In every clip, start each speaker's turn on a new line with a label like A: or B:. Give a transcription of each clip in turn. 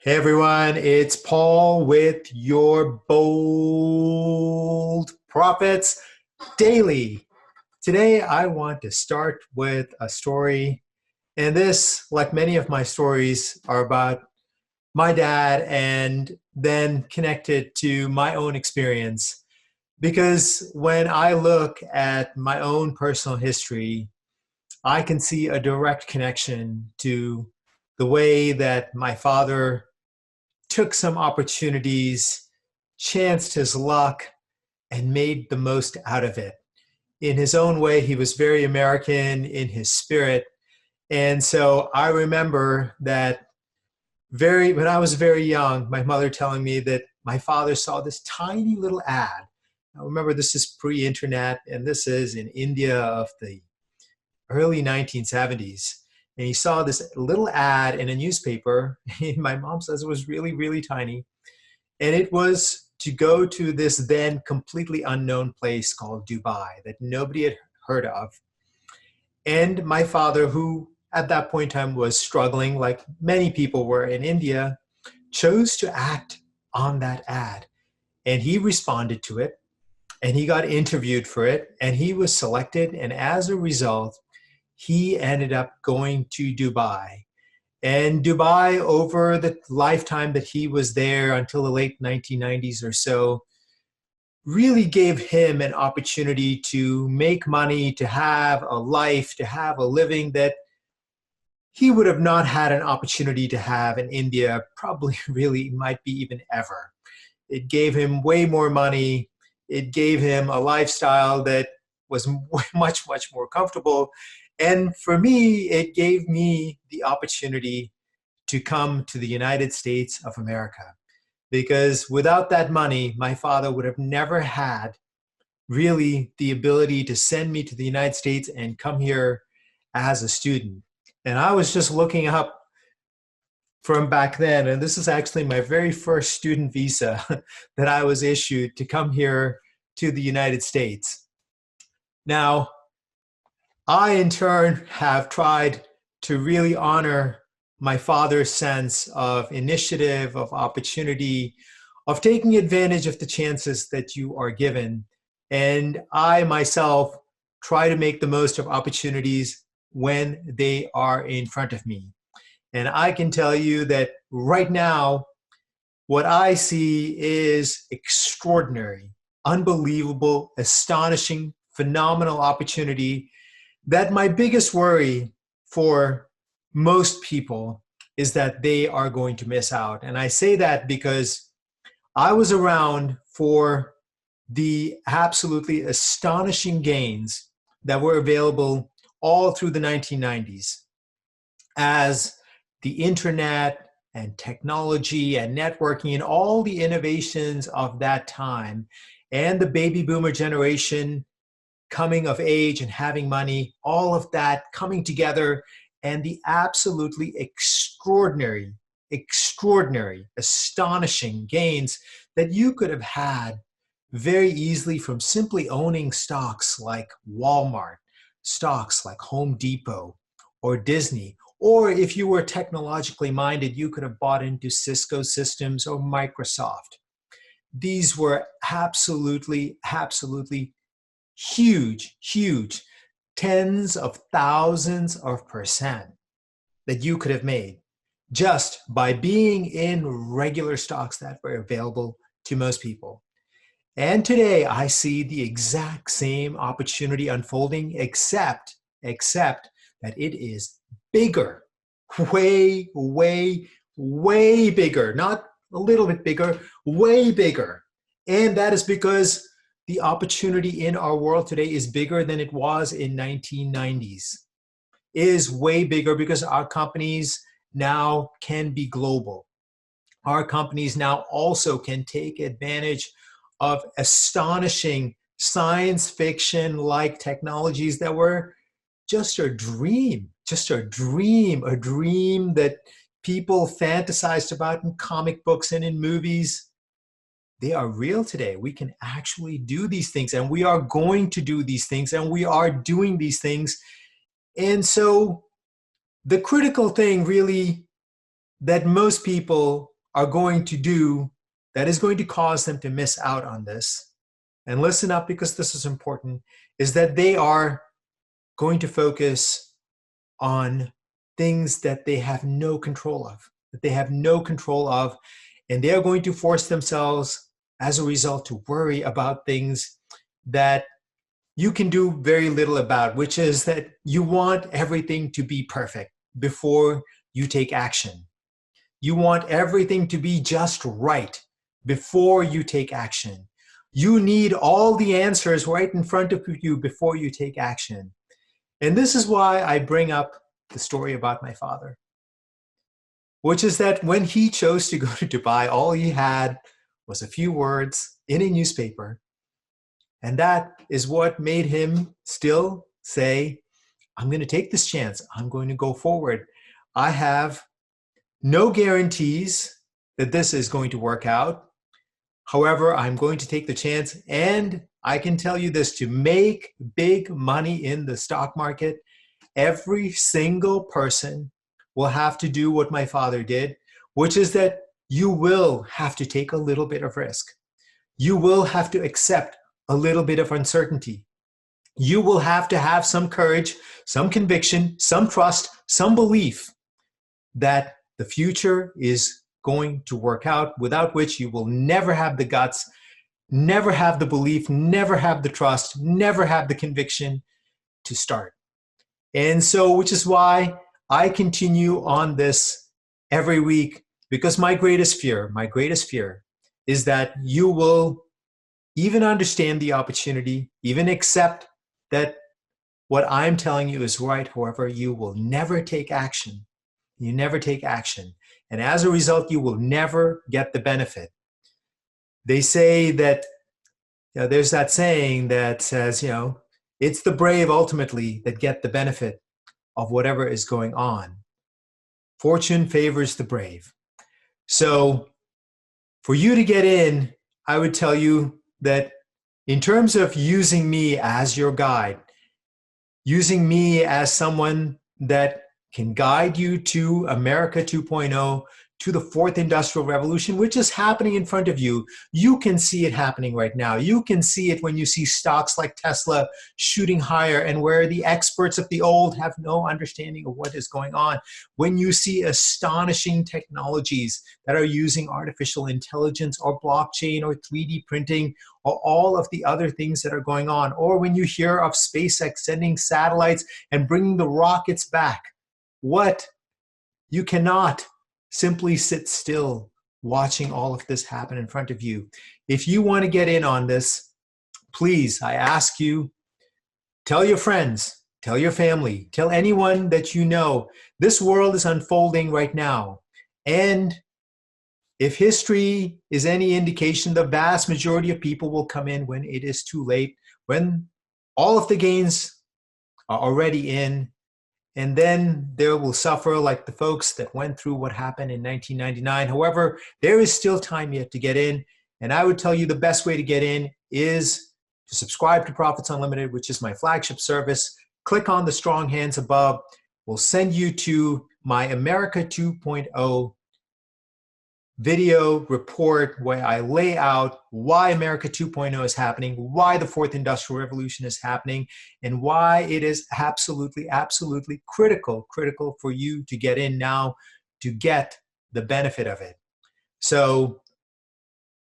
A: Hey everyone, it's Paul with your Bold Profits Daily. Today I want to start with a story, and this, like many of my stories, are about my dad and then connected to my own experience. Because when I look at my own personal history, I can see a direct connection to the way that my father took some opportunities, chanced his luck, and made the most out of it. In his own way, he was very American in his spirit. And so I remember that when I was very young, my mother telling me that my father saw this tiny little ad. Now remember, this is pre-internet, and this is in India of the early 1970s. And he saw this little ad in a newspaper. My mom says it was really, really tiny. And it was to go to this then completely unknown place called Dubai that nobody had heard of. And my father, who at that point in time was struggling, like many people were in India, chose to act on that ad. And he responded to it, and he got interviewed for it, and he was selected. And as a result, he ended up going to Dubai. And Dubai, over the lifetime that he was there until the late 1990s or so, really gave him an opportunity to make money, to have a life, to have a living that he would have not had an opportunity to have in India, probably really might be even ever. It gave him way more money. It gave him a lifestyle that was much, much more comfortable. And for me, it gave me the opportunity to come to the United States of America. Because without that money, my father would have never had really the ability to send me to the United States and come here as a student. And I was just looking up from back then, and this is actually my very first student visa that I was issued to come here to the United States. Now, I in turn have tried to really honor my father's sense of initiative, of opportunity, of taking advantage of the chances that you are given. And I myself try to make the most of opportunities when they are in front of me. And I can tell you that right now, what I see is extraordinary, unbelievable, astonishing, phenomenal opportunity that my biggest worry for most people is that they are going to miss out. And I say that because I was around for the absolutely astonishing gains that were available all through the 1990s as the internet and technology and networking and all the innovations of that time and the baby boomer generation coming of age and having money, all of that coming together, and the absolutely extraordinary, astonishing gains that you could have had very easily from simply owning stocks like Walmart, stocks like Home Depot or Disney. Or if you were technologically minded, you could have bought into Cisco Systems or Microsoft. These were absolutely huge, tens of thousands of percent that you could have made just by being in regular stocks that were available to most people. And today I see the exact same opportunity unfolding, except that it is bigger, way bigger, not a little bit bigger, way bigger. And that is because the opportunity in our world today is bigger than it was in 1990s. Is way bigger because our companies now can be global. Our companies now also can take advantage of astonishing science fiction like technologies that were just a dream that people fantasized about in comic books and in movies. They are real today. We can actually do these things, and we are going to do these things, and we are doing these things. And so the critical thing really that most people are going to do that is going to cause them to miss out on this, and listen up because this is important, is that they are going to focus on things that they have no control of, and they are going to force themselves as a result to worry about things that you can do very little about, which is that you want everything to be perfect before you take action. You want everything to be just right before you take action. You need all the answers right in front of you before you take action. And this is why I bring up the story about my father, which is that when he chose to go to Dubai, all he had was a few words in a newspaper. And that is what made him still say, I'm going to take this chance. I'm going to go forward. I have no guarantees that this is going to work out. However, I'm going to take the chance, and I can tell you this, to make big money in the stock market, every single person will have to do what my father did, which is that you will have to take a little bit of risk. You will have to accept a little bit of uncertainty. You will have to have some courage, some conviction, some trust, some belief that the future is going to work out, without which you will never have the guts, never have the belief, never have the trust, never have the conviction to start. And so, which is why I continue on this every week, because my greatest fear is that you will even understand the opportunity, even accept that what I'm telling you is right. However, you will never take action. You never take action. And as a result, you will never get the benefit. They say that, there's that saying that says, it's the brave ultimately that get the benefit of whatever is going on. Fortune favors the brave. So for you to get in, I would tell you that in terms of using me as your guide, using me as someone that can guide you to America 2.0, to the fourth industrial revolution, which is happening in front of you. You can see it happening right now. You can see it when you see stocks like Tesla shooting higher, and where the experts of the old have no understanding of what is going on. When you see astonishing technologies that are using artificial intelligence or blockchain or 3D printing or all of the other things that are going on. Or when you hear of SpaceX sending satellites and bringing the rockets back. What? You cannot simply sit still watching all of this happen in front of you. If you want to get in on this, please, I ask you, tell your friends, tell your family, tell anyone that you know. This world is unfolding right now. And if history is any indication, the vast majority of people will come in when it is too late, when all of the gains are already in. And then they will suffer like the folks that went through what happened in 1999. However, there is still time yet to get in. And I would tell you the best way to get in is to subscribe to Profits Unlimited, which is my flagship service. Click on the strong hands above. We'll send you to my America 2.0 video report where I lay out why America 2.0 is happening, why the fourth industrial revolution is happening, and why it is absolutely critical for you to get in now to get the benefit of it. So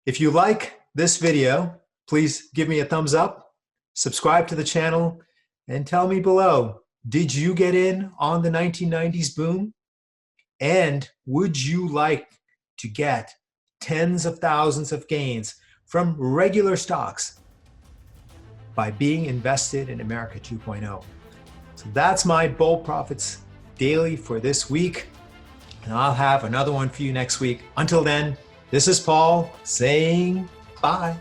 A: if you like this video, please give me a thumbs up, subscribe to the channel, and tell me below, did you get in on the 1990s boom? And would you like to get tens of thousands of gains from regular stocks by being invested in America 2.0? So that's my Bold Profits Daily for this week. And I'll have another one for you next week. Until then, this is Paul saying bye.